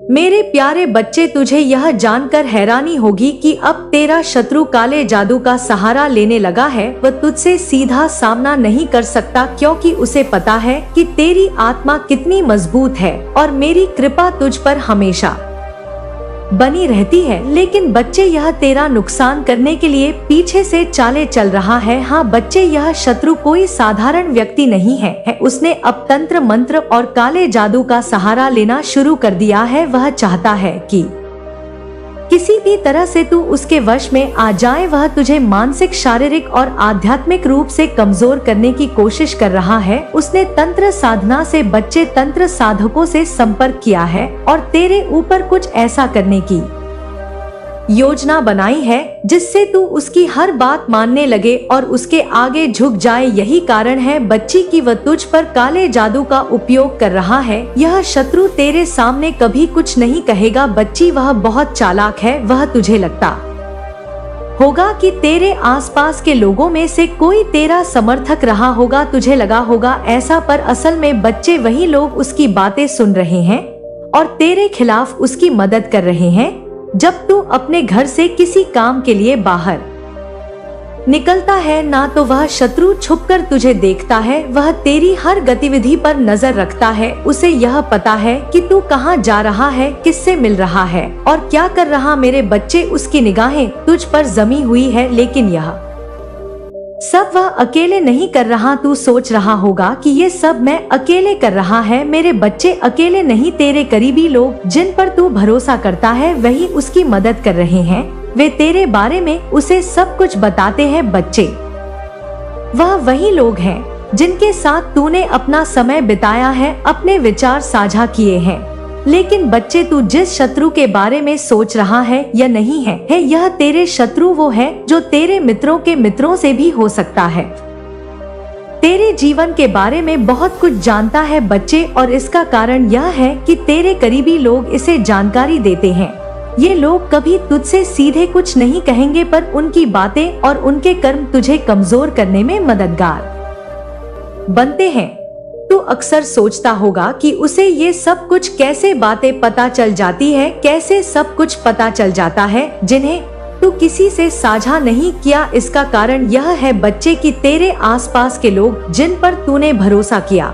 मेरे प्यारे बच्चे, तुझे यह जानकर हैरानी होगी कि अब तेरा शत्रु काले जादू का सहारा लेने लगा है। वह तुझसे सीधा सामना नहीं कर सकता क्योंकि उसे पता है कि तेरी आत्मा कितनी मजबूत है और मेरी कृपा तुझ पर हमेशा बनी रहती है। लेकिन बच्चे, यह तेरा नुकसान करने के लिए पीछे से चालें चल रहा है। हाँ बच्चे, यह शत्रु कोई साधारण व्यक्ति नहीं है। उसने अब तंत्र मंत्र और काले जादू का सहारा लेना शुरू कर दिया है। वह चाहता है कि किसी भी तरह से तू उसके वश में आ जाए। वह तुझे मानसिक, शारीरिक और आध्यात्मिक रूप से कमजोर करने की कोशिश कर रहा है। उसने तंत्र साधना से बच्चे तंत्र साधकों से संपर्क किया है और तेरे ऊपर कुछ ऐसा करने की योजना बनाई है जिससे तू उसकी हर बात मानने लगे और उसके आगे झुक जाए। यही कारण है बच्ची कि वह तुझ पर काले जादू का उपयोग कर रहा है। यह शत्रु तेरे सामने कभी कुछ नहीं कहेगा बच्ची, वह बहुत चालाक है। वह तुझे लगता होगा कि तेरे आसपास के लोगों में से कोई तेरा समर्थक रहा होगा, तुझे लगा होगा ऐसा, पर असल में बच्चे वही लोग उसकी बातें सुन रहे हैं और तेरे खिलाफ उसकी मदद कर रहे हैं। जब तू अपने घर से किसी काम के लिए बाहर निकलता है ना, तो वह शत्रु छुपकर तुझे देखता है। वह तेरी हर गतिविधि पर नजर रखता है। उसे यह पता है कि तू कहाँ जा रहा है, किससे मिल रहा है और क्या कर रहा। मेरे बच्चे, उसकी निगाहें तुझ पर जमी हुई है, लेकिन यह सब वह अकेले नहीं कर रहा। तू सोच रहा होगा कि ये सब मैं अकेले कर रहा है। मेरे बच्चे, अकेले नहीं, तेरे करीबी लोग जिन पर तू भरोसा करता है वही उसकी मदद कर रहे हैं। वे तेरे बारे में उसे सब कुछ बताते हैं बच्चे। वह वही लोग हैं जिनके साथ तूने अपना समय बिताया है, अपने विचार साझा किए हैं। लेकिन बच्चे, तू जिस शत्रु के बारे में सोच रहा है यह नहीं है यह तेरे शत्रु वो है जो तेरे मित्रों के मित्रों से भी हो सकता है। तेरे जीवन के बारे में बहुत कुछ जानता है बच्चे, और इसका कारण यह है कि तेरे करीबी लोग इसे जानकारी देते हैं। ये लोग कभी तुझसे सीधे कुछ नहीं कहेंगे, पर उनकी बातें और उनके कर्म तुझे कमजोर करने में मददगार बनते हैं। तू अक्सर सोचता होगा कि उसे ये सब कुछ कैसे बातें पता चल जाती है, कैसे सब कुछ पता चल जाता है जिन्हें तू किसी से साझा नहीं किया। इसका कारण यह है बच्चे कि तेरे आसपास के लोग जिन पर तूने भरोसा किया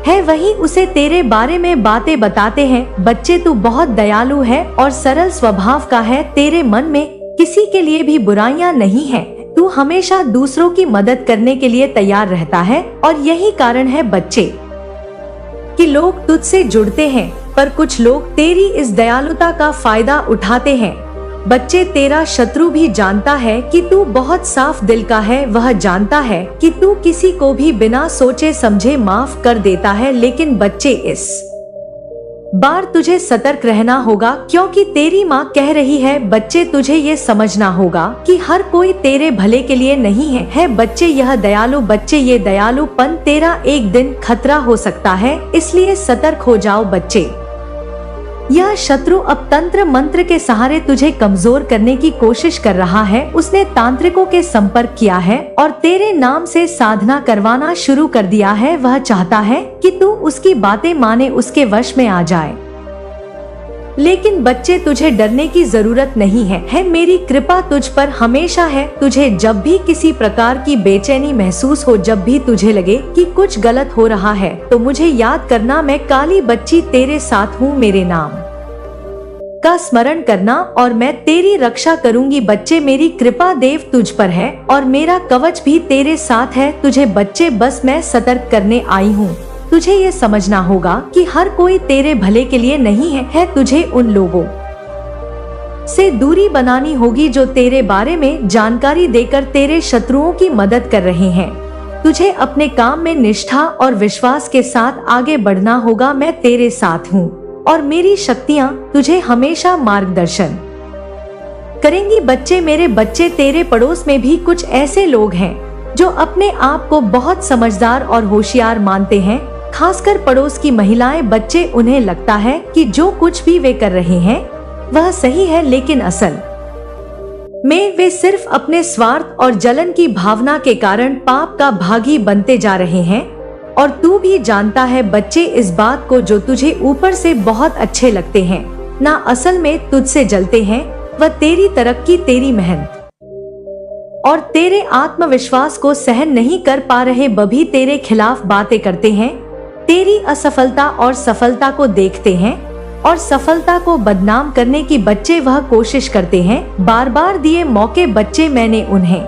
है वही उसे तेरे बारे में बातें बताते हैं। बच्चे, तू बहुत दयालु है और सरल स्वभाव का है। तेरे मन में किसी के लिए भी बुराइयां नहीं है। तू हमेशा दूसरों की मदद करने के लिए तैयार रहता है और यही कारण है बच्चे कि लोग तुझसे जुड़ते हैं, पर कुछ लोग तेरी इस दयालुता का फायदा उठाते हैं। बच्चे, तेरा शत्रु भी जानता है कि तू बहुत साफ दिल का है। वह जानता है कि तू किसी को भी बिना सोचे समझे माफ कर देता है। लेकिन बच्चे, इस बार तुझे सतर्क रहना होगा क्योंकि तेरी माँ कह रही है। बच्चे, तुझे ये समझना होगा कि हर कोई तेरे भले के लिए नहीं है बच्चे। यह दयालु बच्चे, ये दयालुपन तेरा एक दिन खतरा हो सकता है, इसलिए सतर्क हो जाओ बच्चे। यह शत्रु अब तंत्र मंत्र के सहारे तुझे कमजोर करने की कोशिश कर रहा है। उसने तांत्रिकों के संपर्क किया है और तेरे नाम से साधना करवाना शुरू कर दिया है। वह चाहता है कि तू उसकी बातें माने, उसके वश में आ जाए। लेकिन बच्चे, तुझे डरने की जरूरत नहीं है मेरी कृपा तुझ पर हमेशा है। तुझे जब भी किसी प्रकार की बेचैनी महसूस हो, जब भी तुझे लगे कि कुछ गलत हो रहा है, तो मुझे याद करना, मैं काली बच्ची तेरे साथ हूँ। मेरे नाम का स्मरण करना और मैं तेरी रक्षा करूंगी। बच्चे, मेरी कृपा देव तुझ पर है और मेरा कवच भी तेरे साथ है। तुझे बच्चे, बस मैं सतर्क करने आई हूँ। तुझे ये समझना होगा कि हर कोई तेरे भले के लिए नहीं है। तुझे उन लोगों से दूरी बनानी होगी जो तेरे बारे में जानकारी देकर तेरे शत्रुओं की मदद कर रहे हैं। तुझे अपने काम में निष्ठा और विश्वास के साथ आगे बढ़ना होगा। मैं तेरे साथ हूँ और मेरी शक्तियाँ तुझे हमेशा मार्गदर्शन करेंगी। बच्चे, मेरे बच्चे, तेरे पड़ोस में भी कुछ ऐसे लोग हैं जो अपने आप को बहुत समझदार और होशियार मानते हैं, खासकर पड़ोस की महिलाएं। बच्चे, उन्हें लगता है कि जो कुछ भी वे कर रहे हैं वह सही है, लेकिन असल में वे सिर्फ अपने स्वार्थ और जलन की भावना के कारण पाप का भागी बनते जा रहे हैं। और तू भी जानता है बच्चे इस बात को, जो तुझे ऊपर से बहुत अच्छे लगते हैं ना असल में तुझसे जलते हैं। वह तेरी तरक्की, तेरी मेहनत और तेरे आत्मविश्वास को सहन नहीं कर पा रहे, भी तेरे खिलाफ बातें करते हैं। तेरी असफलता और सफलता को देखते हैं और सफलता को बदनाम करने की बच्चे वह कोशिश करते हैं। बार बार दिए मौके बच्चे मैंने उन्हें,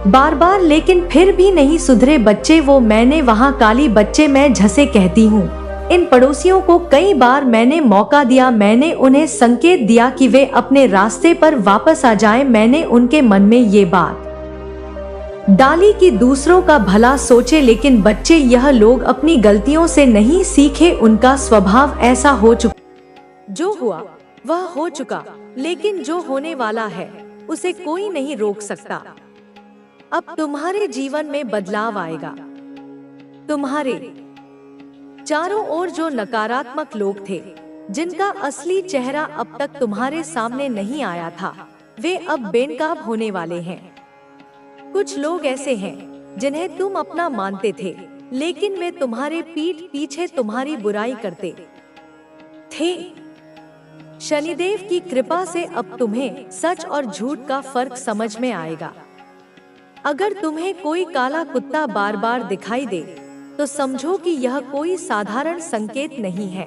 बार बार, लेकिन फिर भी नहीं सुधरे बच्चे वो मैंने वहाँ काली बच्चे मैं झसे कहती हूँ। इन पड़ोसियों को कई बार मैंने मौका दिया, मैंने उन्हें संकेत दिया कि वे अपने रास्ते पर वापस आ जाएं। मैंने उनके मन में ये बात डाली कि दूसरों का भला सोचे, लेकिन बच्चे यह लोग अपनी गलतियों से नहीं सीखे। उनका स्वभाव ऐसा हो चुका, जो हुआ वह हो चुका, लेकिन जो होने वाला है उसे कोई नहीं रोक सकता। अब तुम्हारे जीवन में बदलाव आएगा। तुम्हारे चारों ओर जो नकारात्मक लोग थे, जिनका असली चेहरा अब तक तुम्हारे सामने नहीं आया था, वे अब बेनकाब होने वाले हैं। कुछ लोग ऐसे हैं जिन्हें तुम अपना मानते थे, लेकिन वे तुम्हारे पीठ पीछे तुम्हारी बुराई करते थे। शनिदेव की कृपा से अब तुम्हें सच और झूठ का फर्क समझ में आएगा। अगर तुम्हें कोई काला कुत्ता बार बार दिखाई दे तो समझो कि यह कोई साधारण संकेत नहीं है।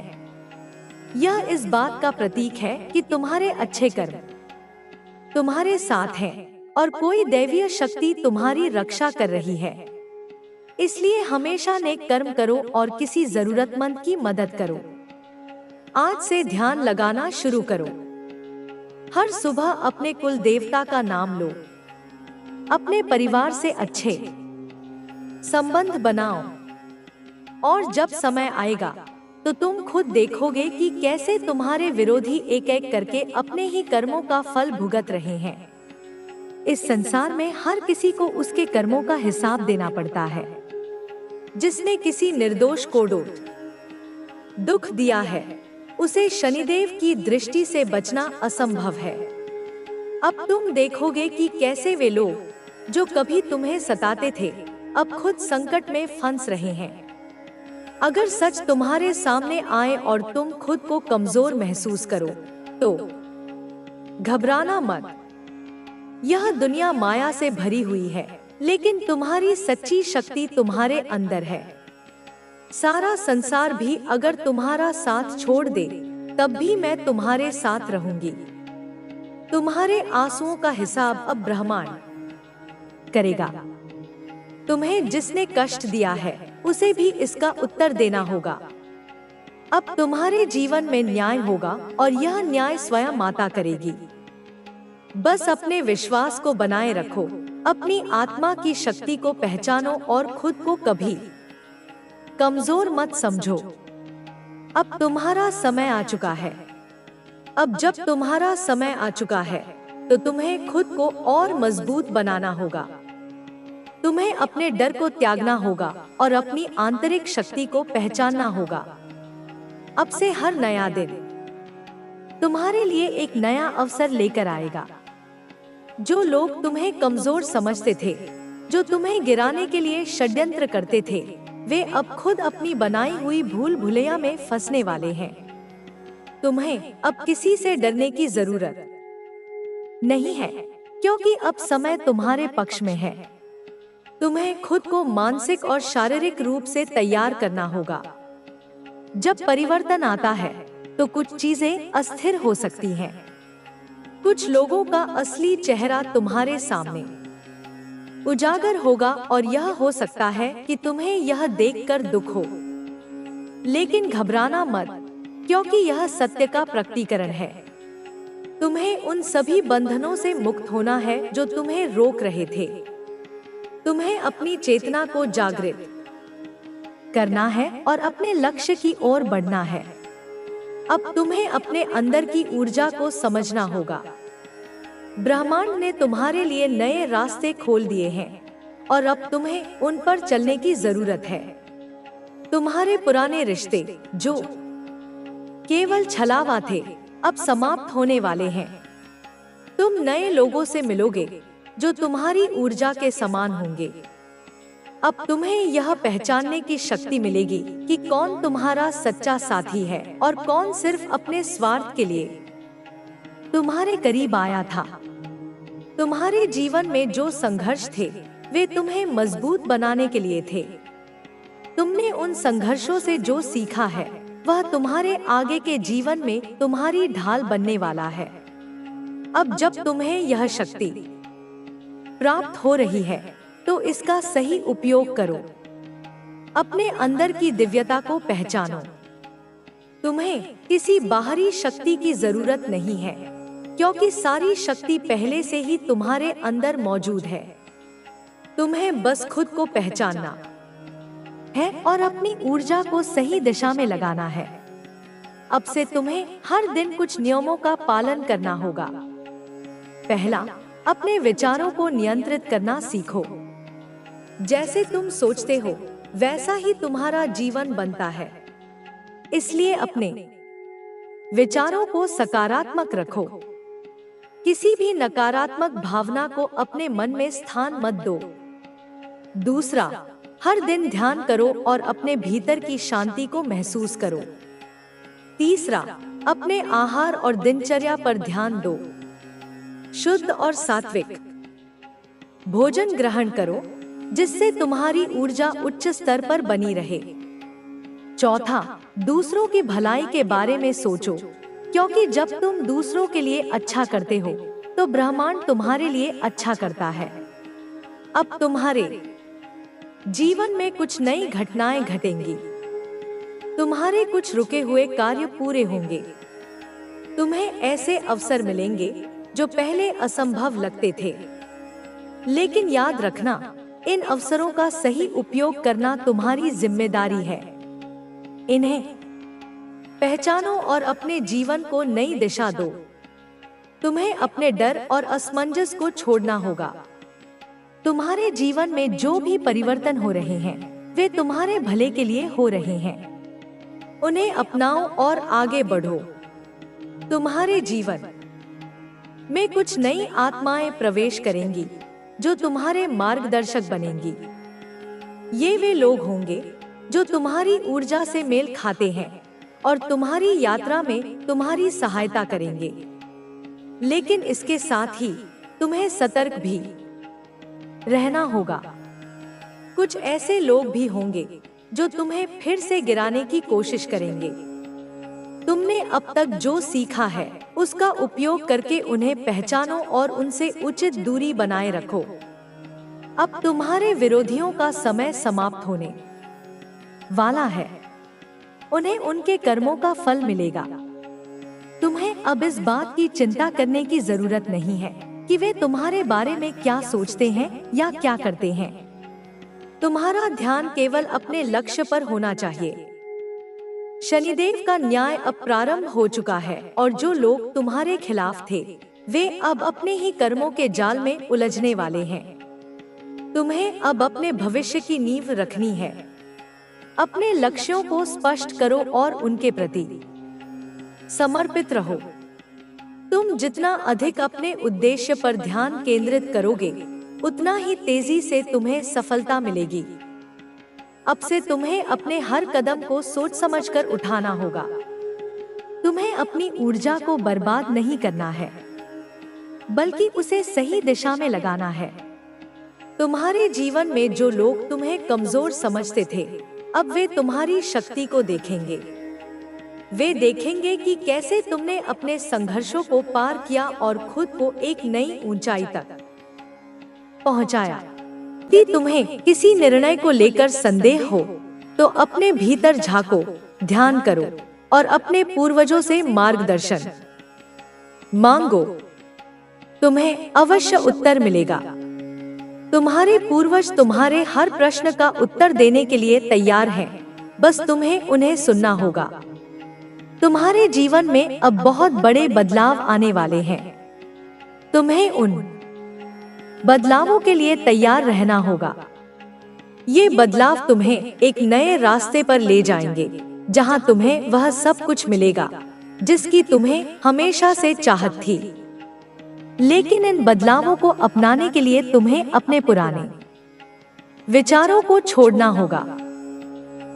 यह इस बात का प्रतीक है कि तुम्हारे अच्छे कर्म तुम्हारे साथ हैं और कोई दैवीय शक्ति तुम्हारी रक्षा कर रही है। इसलिए हमेशा नेक कर्म करो और किसी जरूरतमंद की मदद करो। आज से ध्यान लगाना शुरू करो। हर सुबह अपने कुल देवता का नाम लो। अपने परिवार से अच्छे संबंध बनाओ और जब समय आएगा तो तुम खुद देखोगे कि कैसे तुम्हारे विरोधी एक एक करके अपने ही कर्मों का फल भुगत रहे हैं। इस संसार में हर किसी को उसके कर्मों का हिसाब देना पड़ता है। जिसने किसी निर्दोष को दुख दिया है, उसे शनिदेव की दृष्टि से बचना असंभव है। अब तुम देखोगे कि कैसे वे लोग जो कभी तुम्हें सताते थे, अब खुद संकट में फंस रहे हैं। अगर सच तुम्हारे सामने आए और तुम खुद को कमजोर महसूस करो तो घबराना मत। यह दुनिया माया से भरी हुई है, लेकिन तुम्हारी सच्ची शक्ति तुम्हारे अंदर है। सारा संसार भी अगर तुम्हारा साथ छोड़ दे, तब भी मैं तुम्हारे साथ रहूंगी। तुम्हारे आंसुओं का हिसाब अब ब्रह्मांड करेगा। तुम्हें जिसने कष्ट दिया है, उसे भी इसका उत्तर देना होगा। अब तुम्हारे जीवन में न्याय होगा और यह न्याय स्वयं माता करेगी। बस अपने विश्वास को बनाए रखो, अपनी आत्मा की शक्ति को पहचानो और खुद को कभी कमजोर मत समझो। अब तुम्हारा समय आ चुका है। अब जब तुम्हारा समय आ चुका है, तो तुम्हें खुद को और मजबूत बनाना होगा। तुम्हें अपने डर को त्यागना होगा और अपनी आंतरिक शक्ति को पहचानना होगा। अब से हर नया दिन तुम्हारे लिए एक नया अवसर लेकर आएगा। जो लोग तुम्हें कमजोर समझते थे, जो तुम्हें गिराने के लिए षड्यंत्र करते थे, वे अब खुद अपनी बनाई हुई भूल भुलैया में फंसने वाले हैं। तुम्हें अब किसी से डरने की जरूरत नहीं है, क्योंकि अब समय तुम्हारे पक्ष में है। तुम्हें खुद को मानसिक और शारीरिक रूप से तैयार करना होगा। जब परिवर्तन आता है, तो कुछ चीजें अस्थिर हो सकती हैं। कुछ लोगों का असली चेहरा तुम्हारे सामने उजागर होगा और यह हो सकता है कि तुम्हें यह देखकर दुख हो, लेकिन घबराना मत, क्योंकि यह सत्य का प्रकटीकरण है। तुम्हें उन सभी बंधनों से मुक्त होना है जो तुम्हें रोक रहे थे। तुम्हें अपनी चेतना को जागृत करना है और अपने लक्ष्य की ओर बढ़ना है। अब तुम्हें अपने अंदर की ऊर्जा को समझना होगा। ब्रह्मांड ने तुम्हारे लिए नए रास्ते खोल दिए हैं और अब तुम्हें उन पर चलने की जरूरत है। तुम्हारे पुराने रिश्ते जो केवल छलावा थे, अब समाप्त होने वाले हैं। तुम नए लोगों से मिलोगे जो तुम्हारी ऊर्जा के समान होंगे। अब तुम्हें यह पहचानने की शक्ति मिलेगी कि कौन तुम्हारा सच्चा साथी है और कौन सिर्फ अपने स्वार्थ के लिए तुम्हारे करीब आया था। तुम्हारे जीवन में जो संघर्ष थे वे तुम्हें मजबूत बनाने के लिए थे। तुमने उन संघर्षों से जो सीखा है वह तुम्हारे आगे के जीवन में तुम्हारी ढाल बनने वाला है। अब जब तुम्हें यह शक्ति प्राप्त हो रही है तो इसका सही उपयोग करो। अपने अंदर की दिव्यता को पहचानो। तुम्हें किसी बाहरी शक्ति की जरूरत नहीं है, क्योंकि सारी शक्ति पहले से ही तुम्हारे अंदर मौजूद है। तुम्हें बस खुद को पहचानना है और अपनी ऊर्जा को सही दिशा में लगाना है। अब से तुम्हें हर दिन कुछ नियमों का पालन करना होगा। पहला, अपने विचारों को नियंत्रित करना सीखो। जैसे तुम सोचते हो वैसा ही तुम्हारा जीवन बनता है, इसलिए अपने विचारों को सकारात्मक रखो। किसी भी नकारात्मक भावना को अपने मन में स्थान मत दो। दूसरा, हर दिन ध्यान करो और अपने भीतर की शांति को महसूस करो। तीसरा, अपने आहार और दिनचर्या पर ध्यान दो। शुद्ध और सात्विक भोजन ग्रहण करो जिससे तुम्हारी ऊर्जा उच्च स्तर पर बनी रहे। चौथा, दूसरों की भलाई के बारे में सोचो, क्योंकि जब तुम दूसरों के लिए अच्छा करते हो तो ब्रह्मांड तुम्हारे लिए अच्छा करता है। अब तुम्हारे जीवन में कुछ नई घटनाएं घटेंगी। तुम्हारे कुछ रुके हुए कार्य पूरे होंगे। तुम्हें ऐसे अवसर मिलेंगे जो पहले असंभव लगते थे, लेकिन याद रखना, इन अवसरों का सही उपयोग करना तुम्हारी जिम्मेदारी है। इन्हें पहचानो और अपने जीवन को नई दिशा दो। तुम्हें अपने डर और असमंजस को छोड़ना होगा। तुम्हारे जीवन में जो भी परिवर्तन हो रहे हैं वे तुम्हारे भले के लिए हो रहे हैं। उन्हें अपनाओ और आगे बढ़ो। तुम्हारे जीवन में कुछ नई आत्माएं प्रवेश करेंगी जो तुम्हारे मार्गदर्शक बनेंगी। ये वे लोग होंगे जो तुम्हारी ऊर्जा से मेल खाते हैं और तुम्हारी यात्रा में तुम्हारी सहायता करेंगे। लेकिन इसके साथ ही तुम्हें सतर्क भी रहना होगा। कुछ ऐसे लोग भी होंगे जो तुम्हें फिर से गिराने की कोशिश करेंगे। तुमने अब तक जो सीखा है उसका उपयोग करके उन्हें पहचानो और उनसे उचित दूरी बनाए रखो। अब तुम्हारे विरोधियों का समय समाप्त होने वाला है। उन्हें उनके कर्मों का फल मिलेगा। तुम्हें अब इस बात की चिंता करने की जरूरत नहीं है कि वे तुम्हारे बारे में क्या सोचते हैं या क्या करते हैं। तुम्हारा ध्यान केवल अपने लक्ष्य पर होना चाहिए। शनिदेव का न्याय अब प्रारंभ हो चुका है और जो लोग तुम्हारे खिलाफ थे वे अब अपने ही कर्मों के जाल में उलझने वाले हैं। तुम्हें अब अपने भविष्य की नींव रखनी है। अपने लक्ष्यों को स्पष्ट करो और उनके प्रति समर्पित रहो। तुम जितना अधिक अपने उद्देश्य पर ध्यान केंद्रित करोगे उतना ही तेजी से तुम्हें सफलता मिलेगी। अब से तुम्हें अपने हर कदम को सोच समझकर उठाना होगा। तुम्हें अपनी ऊर्जा को बर्बाद नहीं करना है, बल्कि उसे सही दिशा में लगाना है। तुम्हारे जीवन में जो लोग तुम्हें कमजोर समझते थे अब वे तुम्हारी शक्ति को देखेंगे। वे देखेंगे कि कैसे तुमने अपने संघर्षों को पार किया और खुद को एक नई ऊंचाई तक पहुंचाया। यदि तुम्हें किसी निर्णय को लेकर संदेह हो तो अपने भीतर झांको, ध्यान करो और अपने पूर्वजों से मार्गदर्शन मांगो। तुम्हें अवश्य उत्तर मिलेगा। तुम्हारे पूर्वज तुम्हारे हर प्रश्न का उत्तर देने के लिए तैयार हैं, बस तुम्हें उन्हें सुनना होगा। तुम्हारे जीवन में अब बहुत बड़े बदलाव आने वाले हैं। तुम्हें उन बदलावों के लिए तैयार रहना होगा। ये बदलाव तुम्हें एक नए रास्ते पर ले जाएंगे, जहां तुम्हें वह सब कुछ मिलेगा जिसकी तुम्हें हमेशा से चाहत थी। लेकिन इन बदलावों को अपनाने के लिए तुम्हें अपने पुराने विचारों को छोड़ना होगा।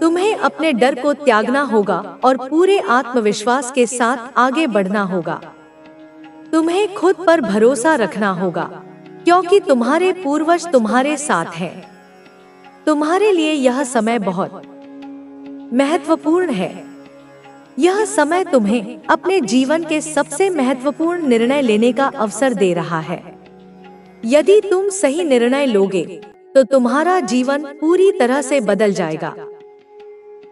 तुम्हें अपने डर को त्यागना होगा और पूरे आत्मविश्वास के साथ आगे बढ़ना होगा। तुम्हें खुद पर भरोसा रखना होगा, क्योंकि तुम्हारे पूर्वज तुम्हारे साथ हैं। तुम्हारे लिए यह समय बहुत महत्वपूर्ण है। यह समय तुम्हें अपने जीवन के सबसे महत्वपूर्ण निर्णय लेने का अवसर दे रहा है। यदि तुम सही निर्णय लोगे तो तुम्हारा जीवन पूरी तरह से बदल जाएगा।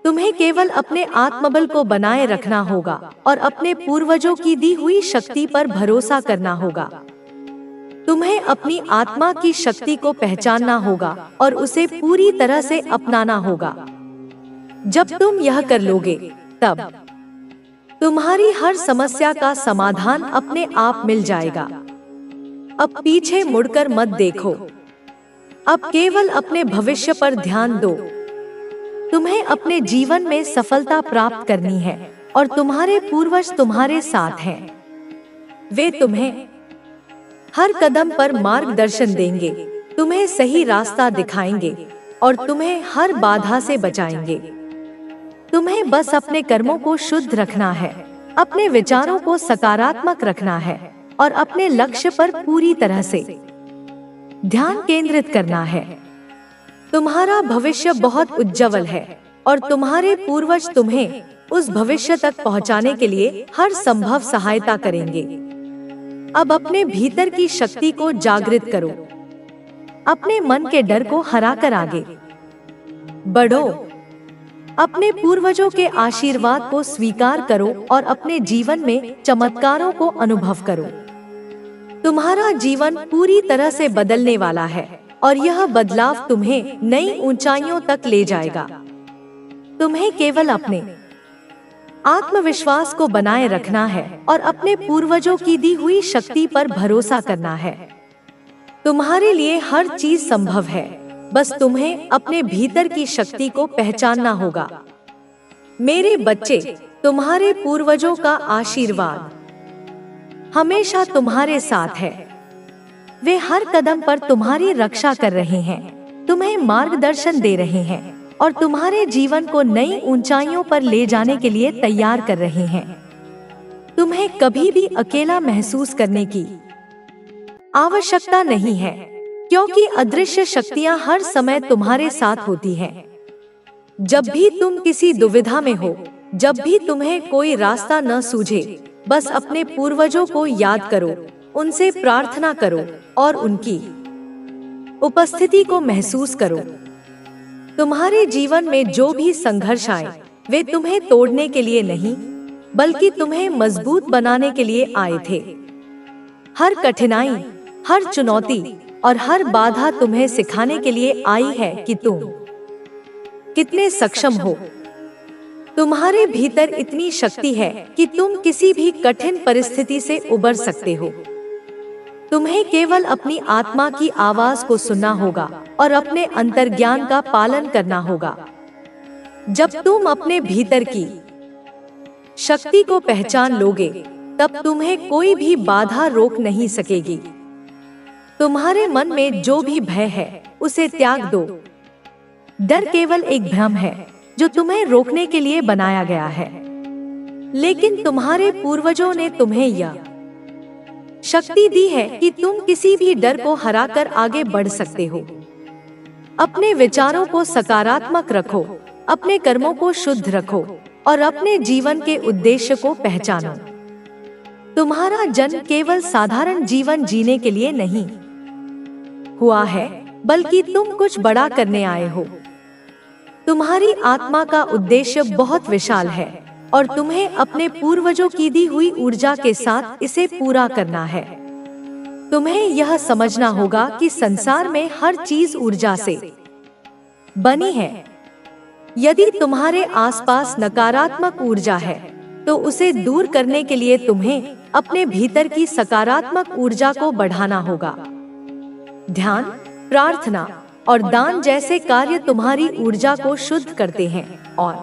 तुम्हें केवल अपने आत्मबल को बनाए रखना होगा और अपने पूर्वजों की दी हुई शक्ति पर भरोसा करना होगा। तुम्हें अपनी आत्मा की शक्ति को पहचानना होगा और उसे पूरी तरह से अपनाना होगा। जब तुम यह कर लोगे, तब तुम्हारी हर समस्या का समाधान अपने आप मिल जाएगा। अब पीछे मुड़कर मत देखो। अब केवल अपने भविष्य पर ध्यान दो। तुम्हें अपने जीवन में सफलता प्राप्त करनी है और तुम्हारे पूर्वज तुम्हारे साथ हैं। वे तुम्हें हर कदम पर मार्गदर्शन देंगे, तुम्हें सही रास्ता दिखाएंगे और तुम्हें हर बाधा से बचाएंगे। तुम्हें बस अपने कर्मों को शुद्ध रखना है, अपने विचारों को सकारात्मक रखना है और अपने लक्ष्य पर पूरी तरह से ध्यान केंद्रित करना है। तुम्हारा भविष्य बहुत उज्जवल है और तुम्हारे पूर्वज तुम्हें उस भविष्य तक पहुंचाने के लिए हर संभव सहायता करेंगे। अब अपने भीतर की शक्ति को जागृत करो। अपने मन के डर को हराकर आगे बढ़ो। अपने पूर्वजों के आशीर्वाद को स्वीकार करो और अपने जीवन में चमत्कारों को अनुभव करो। तुम्हारा जीवन पूरी तरह से बदलने वाला है और यह बदलाव तुम्हें नई ऊंचाइयों तक ले जाएगा। तुम्हें केवल अपने आत्मविश्वास को बनाए रखना है और अपने पूर्वजों की दी हुई शक्ति पर भरोसा करना है। तुम्हारे लिए हर चीज संभव है, बस तुम्हें अपने भीतर की शक्ति को पहचानना होगा। मेरे बच्चे, तुम्हारे पूर्वजों का आशीर्वाद हमेशा तुम्हारे साथ है। वे हर कदम पर तुम्हारी रक्षा कर रहे हैं, तुम्हें मार्गदर्शन दे रहे हैं और तुम्हारे जीवन को नई ऊंचाइयों पर ले जाने के लिए तैयार कर रहे हैं। तुम्हें कभी भी अकेला महसूस करने की आवश्यकता नहीं है, क्योंकि अदृश्य शक्तियां हर समय तुम्हारे साथ होती हैं। जब भी तुम किसी दुविधा में हो, जब भी तुम्हें कोई रास्ता न सूझे, बस अपने पूर्वजों को याद करो, उनसे प्रार्थना करो और उनकी उपस्थिति को महसूस करो। तुम्हारे जीवन में जो भी संघर्ष आए, वे तुम्हें तोड़ने के लिए नहीं, बल्कि तुम्हें मजबूत बनाने के लिए आए थे। हर कठिनाई, हर चुनौती और हर बाधा तुम्हें सिखाने के लिए आई है कि तुम कितने सक्षम हो। तुम्हारे भीतर इतनी शक्ति है कि तुम किसी भी कठिन परिस्थिति से उबर सकते हो। तुम्हें केवल अपनी आत्मा की आवाज को सुनना होगा और अपने अंतर्ज्ञान का पालन करना होगा। जब तुम अपने भीतर की शक्ति को पहचान लोगे, तब तुम्हें कोई भी बाधा रोक नहीं सकेगी। तुम्हारे मन में जो भी भय है, उसे त्याग दो। डर केवल एक भ्रम है जो तुम्हें रोकने के लिए बनाया गया है, लेकिन तुम्हारे पूर्वजों ने तुम्हें यह शक्ति दी है कि तुम किसी भी डर को हराकर आगे बढ़ सकते हो। अपने विचारों को सकारात्मक रखो, अपने कर्मों को शुद्ध रखो और अपने जीवन के उद्देश्य को पहचानो। तुम्हारा जन्म केवल साधारण जीवन जीने के लिए नहीं हुआ है, बल्कि तुम कुछ बड़ा करने आए हो। तुम्हारी आत्मा का उद्देश्य बहुत विशाल है और तुम्हें अपने पूर्वजों की दी हुई ऊर्जा के साथ इसे पूरा करना है। तुम्हें यह समझना होगा कि संसार में हर चीज ऊर्जा से बनी है। यदि तुम्हारे आसपास नकारात्मक ऊर्जा है, तो उसे दूर करने के लिए तुम्हें अपने भीतर की सकारात्मक ऊर्जा को बढ़ाना होगा। ध्यान, प्रार्थना और दान जैसे कार्य तुम्हारी ऊर्जा को शुद्ध करते हैं और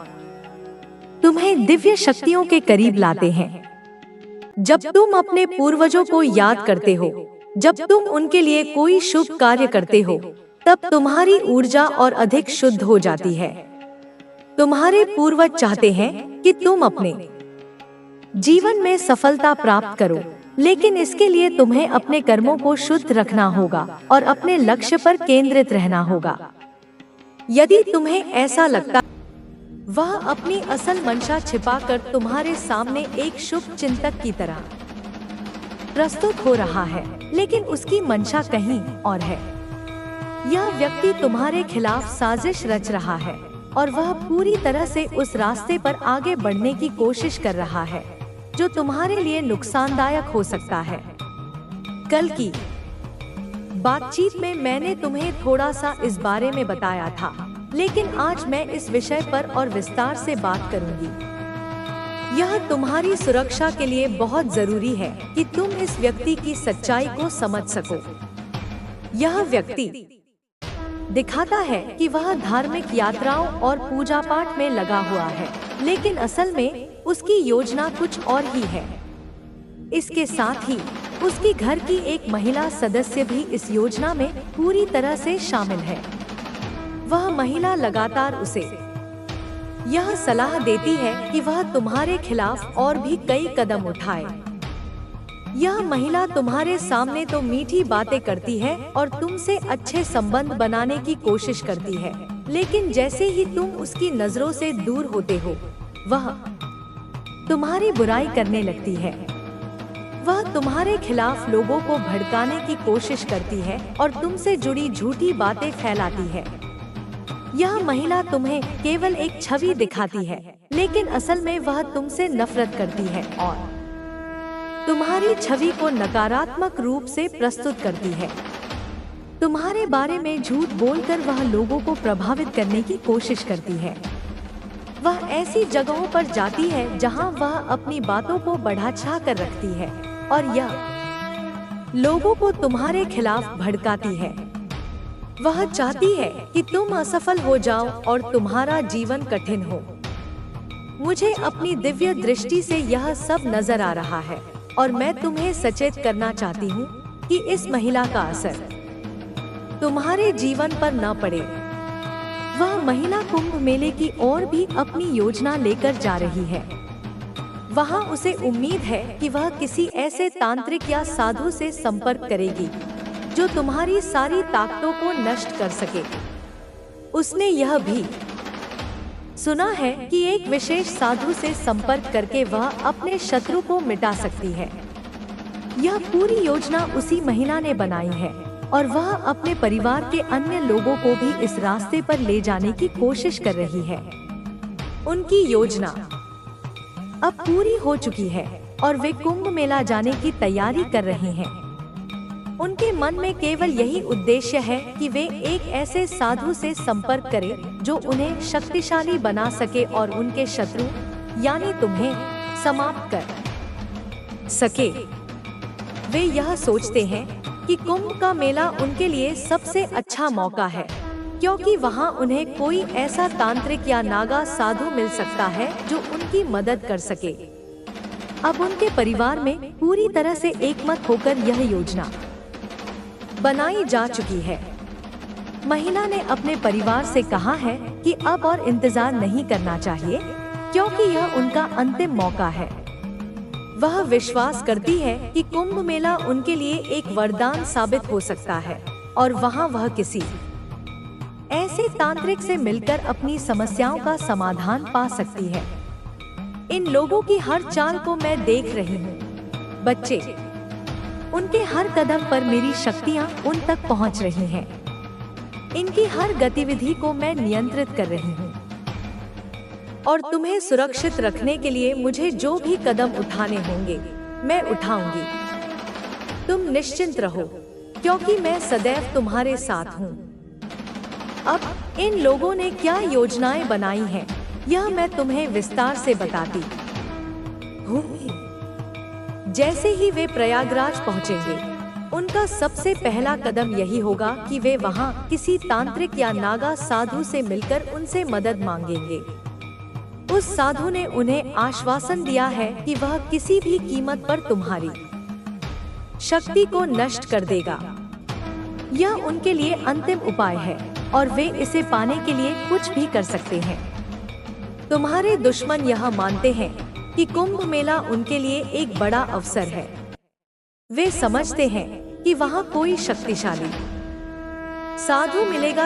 तुम्हें दिव्य शक्तियों के करीब लाते हैं। जब तुम अपने पूर्वजों को याद करते हो, जब तुम उनके लिए कोई शुभ कार्य करते हो, तब तुम्हारी ऊर्जा और अधिक शुद्ध हो जाती है। तुम्हारे पूर्वज चाहते हैं कि तुम अपने जीवन में सफलता प्राप्त करो, लेकिन इसके लिए तुम्हें अपने कर्मों को शुद्ध रखना होगा और अपने लक्ष्य पर केंद्रित रहना होगा। यदि तुम्हें ऐसा लगता वह अपनी असल मंशा छिपाकर तुम्हारे सामने एक शुभ चिंतक की तरह प्रस्तुत हो रहा है, लेकिन उसकी मंशा कहीं और है। यह व्यक्ति तुम्हारे खिलाफ साजिश रच रहा है और वह पूरी तरह से उस रास्ते पर आगे बढ़ने की कोशिश कर रहा है जो तुम्हारे लिए नुकसानदायक हो सकता है। कल की बातचीत में मैंने तुम्हें थोड़ा सा इस बारे में बताया था, लेकिन आज मैं इस विषय पर और विस्तार से बात करूंगी। यह तुम्हारी सुरक्षा के लिए बहुत जरूरी है कि तुम इस व्यक्ति की सच्चाई को समझ सको। यह व्यक्ति दिखाता है कि वह धार्मिक यात्राओं और पूजा पाठ में लगा हुआ है, लेकिन असल में उसकी योजना कुछ और ही है। इसके साथ ही उसकी घर की एक महिला सदस्य भी इस योजना में पूरी तरह से शामिल है। वह महिला लगातार उसे यह सलाह देती है कि वह तुम्हारे खिलाफ और भी कई कदम उठाए। यह महिला तुम्हारे सामने तो मीठी बातें करती है और तुमसे अच्छे संबंध बनाने की कोशिश करती है, लेकिन जैसे ही तुम उसकी नजरों से दूर होते हो, वह तुम्हारी बुराई करने लगती है। वह तुम्हारे खिलाफ लोगों को भड़काने की कोशिश करती है और तुमसे जुड़ी झूठी बातें फैलाती है। यह महिला तुम्हें केवल एक छवि दिखाती है, लेकिन असल में वह तुमसे नफरत करती है और तुम्हारी छवि को नकारात्मक रूप से प्रस्तुत करती है। तुम्हारे बारे में झूठ बोलकर वह लोगों को प्रभावित करने की कोशिश करती है। वह ऐसी जगहों पर जाती है जहां वह अपनी बातों को बढ़ा चढ़ा कर रखती है और यह लोगों को तुम्हारे खिलाफ भड़काती है। वह चाहती है कि तुम असफल हो जाओ और तुम्हारा जीवन कठिन हो। मुझे अपनी दिव्य दृष्टि से यह सब नजर आ रहा है और मैं तुम्हें सचेत करना चाहती हूँ कि इस महिला का असर तुम्हारे जीवन पर न पड़े। वह महिला कुंभ मेले की ओर भी अपनी योजना लेकर जा रही है। वहाँ उसे उम्मीद है कि वह किसी ऐसे तांत्रिक या साधु से संपर्क करेगी जो तुम्हारी सारी ताकतों को नष्ट कर सके। उसने यह भी सुना है कि एक विशेष साधु से संपर्क करके वह अपने शत्रु को मिटा सकती है। यह पूरी योजना उसी महिला ने बनाई है और वह अपने परिवार के अन्य लोगों को भी इस रास्ते पर ले जाने की कोशिश कर रही है। उनकी योजना अब पूरी हो चुकी है और वे कुंभ मेला जाने की तैयारी कर रहे हैं। उनके मन में केवल यही उद्देश्य है कि वे एक ऐसे साधु से संपर्क करें जो उन्हें शक्तिशाली बना सके और उनके शत्रु यानी तुम्हें समाप्त कर सके। वे यह सोचते हैं कि कुंभ का मेला उनके लिए सबसे अच्छा मौका है, क्योंकि वहां उन्हें कोई ऐसा तांत्रिक या नागा साधु मिल सकता है जो उनकी मदद कर सके। अब उनके परिवार में पूरी तरह से एकमत होकर यह योजना बनाई जा चुकी है। महिला ने अपने परिवार से कहा है कि अब और इंतजार नहीं करना चाहिए, क्योंकि यह उनका अंतिम मौका है। वह विश्वास करती है कि कुंभ मेला उनके लिए एक वरदान साबित हो सकता है और वहां वह किसी ऐसे तांत्रिक से मिलकर अपनी समस्याओं का समाधान पा सकती है। इन लोगों की हर चाल को मैं देख रही हूँ। बच्चे, उनके हर कदम पर मेरी शक्तियाँ उन तक पहुँच रही हैं। इनकी हर गतिविधि को मैं नियंत्रित कर रही हूँ और तुम्हें सुरक्षित रखने के लिए मुझे जो भी कदम उठाने होंगे मैं उठाऊंगी। तुम निश्चिंत रहो, क्योंकि मैं सदैव तुम्हारे साथ हूँ। अब इन लोगों ने क्या योजनाएं बनाई हैं, यह मैं तुम्हें विस्तार से बताती हूँ। जैसे ही वे प्रयागराज पहुँचेंगे, उनका सबसे पहला कदम यही होगा कि वे वहां किसी तांत्रिक या नागा साधु से मिलकर उनसे मदद मांगेंगे। उस साधु ने उन्हें आश्वासन दिया है कि वह किसी भी कीमत पर तुम्हारी शक्ति को नष्ट कर देगा। यह उनके लिए अंतिम उपाय है और वे इसे पाने के लिए कुछ भी कर सकते हैं। तुम्हारे दुश्मन यह मानते हैं कि कुंभ मेला उनके लिए एक बड़ा अवसर है। वे समझते हैं कि वहाँ कोई शक्तिशाली साधु मिलेगा